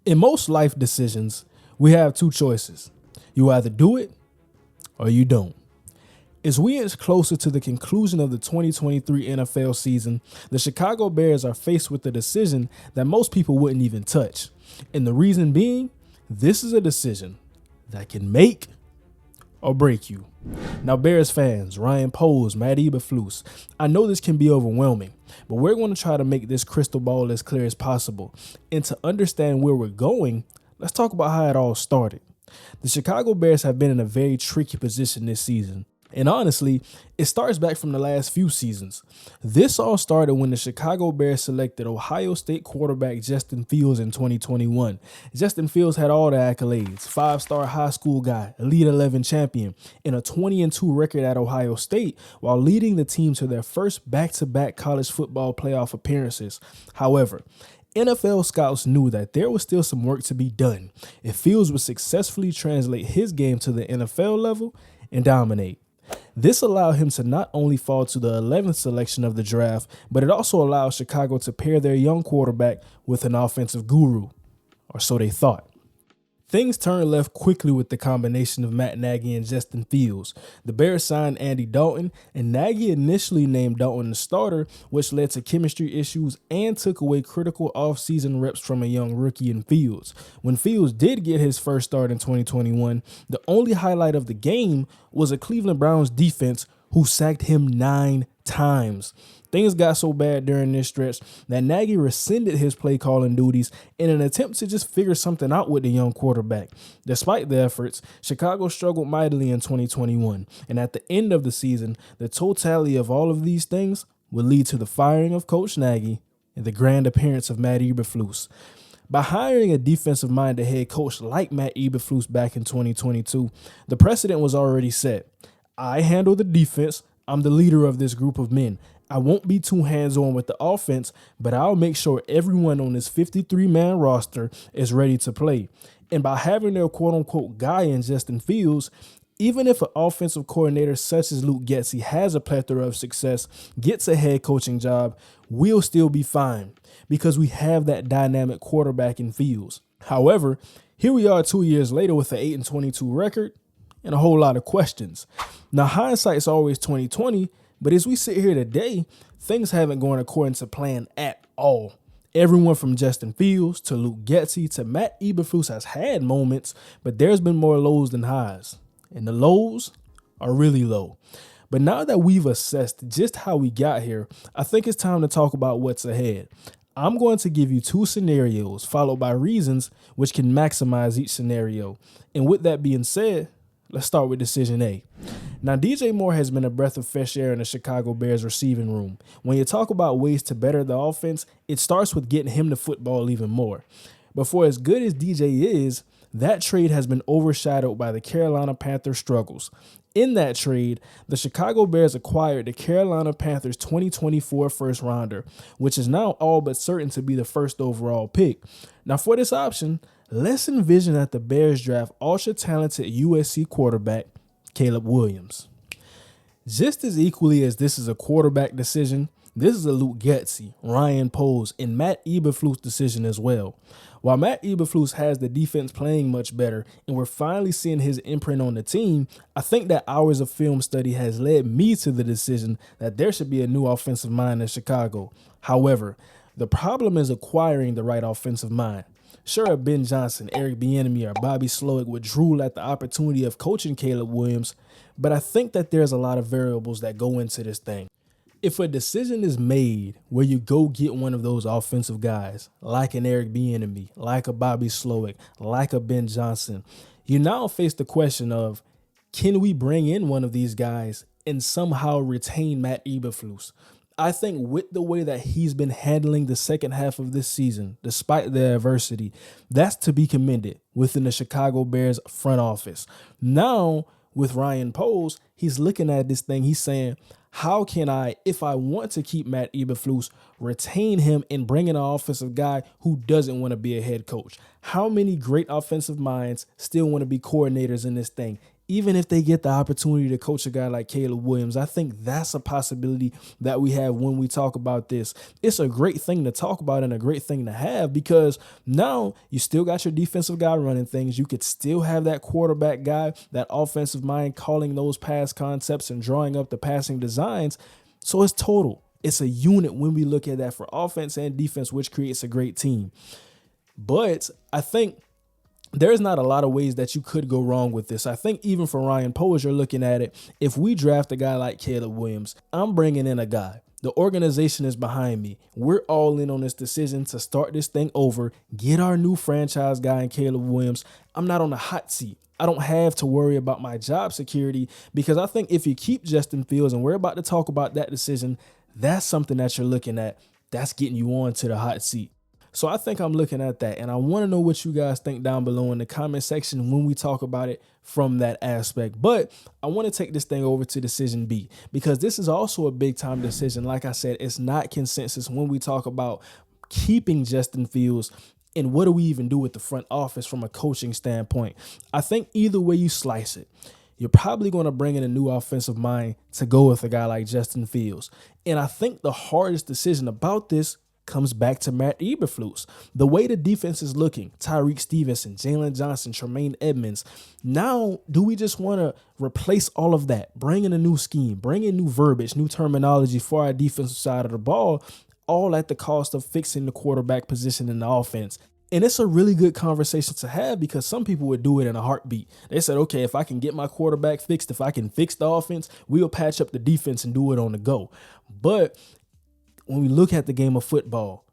In most life decisions, we have two choices. You either do it or you don't. As we inch closer to the conclusion of the 2023 NFL season, the Chicago Bears are faced with a decision that most people wouldn't even touch. And the reason being, this is a decision that can make or break you. Now, Bears fans, Ryan Poles, Matt Eberflus, I know this can be overwhelming, but we're going to try to make this crystal ball as clear as possible. And to understand where we're going, let's talk about how it all started. The Chicago Bears have been in a very tricky position this season. And honestly, it starts back from the last few seasons. This all started when the Chicago Bears selected Ohio State quarterback Justin Fields in 2021. Justin Fields had all the accolades: 5-star high school guy, Elite 11 champion, and a 20-2 record at Ohio State while leading the team to their first back-to-back college football playoff appearances. However, NFL scouts knew that there was still some work to be done if Fields would successfully translate his game to the NFL level and dominate. This allowed him to not only fall to the 11th selection of the draft, but it also allowed Chicago to pair their young quarterback with an offensive guru, or so they thought. Things turned left quickly with the combination of Matt Nagy and Justin Fields. The Bears signed Andy Dalton, and Nagy initially named Dalton the starter, which led to chemistry issues and took away critical offseason reps from a young rookie in Fields. When Fields did get his first start in 2021, the only highlight of the game was a Cleveland Browns defense who sacked him 9 times. Things got so bad during this stretch that Nagy rescinded his play calling duties in an attempt to just figure something out with the young quarterback. Despite the efforts, Chicago struggled mightily in 2021, and at the end of the season, the totality of all of these things would lead to the firing of Coach Nagy and the grand appearance of Matt Eberflus. By hiring a defensive-minded head coach like Matt Eberflus back in 2022, the precedent was already set. I handle the defense. I'm the leader of this group of men. I won't be too hands-on with the offense, but I'll make sure everyone on this 53-man roster is ready to play. And by having their quote-unquote guy in Justin Fields, even if an offensive coordinator such as Luke Getsy has a plethora of success, gets a head coaching job, we'll still be fine because we have that dynamic quarterback in Fields. However, here we are 2 years later with an 8-22 record and a whole lot of questions. Now, hindsight's always 20/20, but as we sit here today, things haven't gone according to plan at all. Everyone from Justin Fields to Luke Getsy to Matt Eberflus has had moments, but there's been more lows than highs. And the lows are really low. But now that we've assessed just how we got here, I think it's time to talk about what's ahead. I'm going to give you 2 scenarios followed by reasons which can maximize each scenario. And with that being said, let's start with decision A. Now, DJ Moore has been a breath of fresh air in the Chicago Bears receiving room. When you talk about ways to better the offense, it starts with getting him the football even more. But for as good as DJ is, that trade has been overshadowed by the Carolina Panthers' struggles. In that trade, the Chicago Bears acquired the Carolina Panthers 2024 first rounder, which is now all but certain to be the first overall pick. Now, for this option, let's envision that the Bears draft ultra-talented USC quarterback Caleb Williams. Just as equally as this is a quarterback decision, this is a Luke Getsy, Ryan Poles, and Matt Eberflus decision as well. While Matt Eberflus has the defense playing much better and we're finally seeing his imprint on the team, I think that hours of film study has led me to the decision that there should be a new offensive mind in Chicago. However, the problem is acquiring the right offensive mind. Sure, Ben Johnson, Eric Bieniemy, or Bobby Slowick would drool at the opportunity of coaching Caleb Williams, but I think that there's a lot of variables that go into this thing. If a decision is made where you go get one of those offensive guys, like an Eric Bieniemy, like a Bobby Slowick, like a Ben Johnson, you now face the question of, can we bring in one of these guys and somehow retain Matt Eberflus? I think with the way that he's been handling the second half of this season, despite the adversity, that's to be commended within the Chicago Bears front office. Now, with Ryan Poles, he's looking at this thing. He's saying, how can I, if I want to keep Matt Eberflus, retain him and bring in an offensive guy who doesn't want to be a head coach? How many great offensive minds still want to be coordinators in this thing? even if they get the opportunity to coach a guy like Caleb Williams, I think that's a possibility that we have when we talk about this. It's a great thing to talk about and a great thing to have, because now you still got your defensive guy running things. You could still have that quarterback guy, that offensive mind calling those pass concepts and drawing up the passing designs. So it's total. It's a unit when we look at that for offense and defense, which creates a great team. But I think there's not a lot of ways that you could go wrong with this. I think even for Ryan Poe, as you're looking at it, if we draft a guy like Caleb Williams, I'm bringing in a guy. The organization is behind me. We're all in on this decision to start this thing over, get our new franchise guy in Caleb Williams. I'm not on the hot seat. I don't have to worry about my job security, because I think if you keep Justin Fields, and we're about to talk about that decision, that's something that you're looking at. That's getting you on to the hot seat. So I think I'm looking at that, and I want to know what you guys think down below in the comment section when we talk about it from that aspect. But I want to take this thing over to decision B, because this is also a big time decision. Like I said, it's not consensus when we talk about keeping Justin Fields, and what do we even do with the front office from a coaching standpoint. I think either way you slice it, you're probably going to bring in a new offensive mind to go with a guy like Justin Fields. And I think the hardest decision about this comes back to Matt Eberflus. The way the defense is looking, Tyreek Stevenson, Jalen Johnson, Tremaine Edmonds. Now, do we just want to replace all of that, bring in a new scheme, bring in new verbiage, new terminology for our defensive side of the ball, all at the cost of fixing the quarterback position in the offense? And it's a really good conversation to have, because some people would do it in a heartbeat. They said, okay, if I can get my quarterback fixed, if I can fix the offense, we'll patch up the defense and do it on the go. But when we look at the game of football,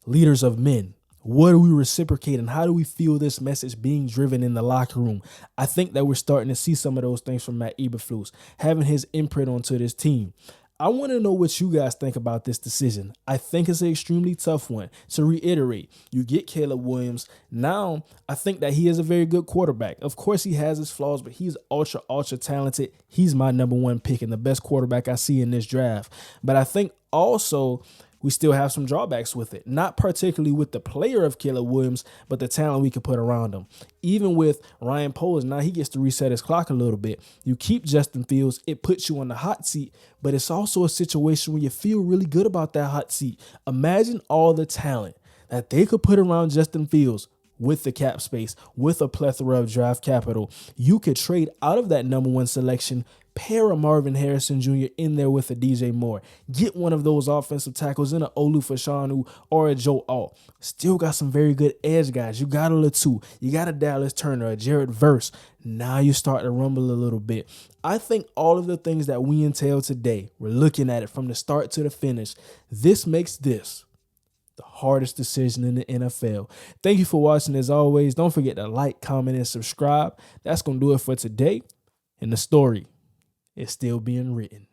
leaders of men, what do we reciprocate, and how do we feel this message being driven in the locker room? I think that we're starting to see some of those things from Matt Eberflus, having his imprint onto this team. I want to know what you guys think about this decision. I think it's an extremely tough one. To reiterate, you get Caleb Williams. Now, I think that he is a very good quarterback. Of course, he has his flaws, but he's ultra, ultra talented. He's my number one pick and the best quarterback I see in this draft. But I think also we still have some drawbacks with it, not particularly with the player of Caleb Williams, but the talent we could put around him. Even with Ryan Poles, now he gets to reset his clock a little bit. You keep Justin Fields, it puts you on the hot seat, but it's also a situation where you feel really good about that hot seat. Imagine all the talent that they could put around Justin Fields with the cap space, with a plethora of draft capital. You could trade out of that number one selection, pair a Marvin Harrison Jr. in there with a DJ Moore. Get one of those offensive tackles in a Olu Fashanu or a Joe Alt. Still got some very good edge guys. You got a Latu. You got a Dallas Turner, a Jared Verse. Now you start to rumble a little bit. I think all of the things that we entail today, we're looking at it from the start to the finish. This makes this the hardest decision in the NFL. Thank you for watching. As always, don't forget to like, comment, and subscribe. That's going to do it for today. And the story is still being written.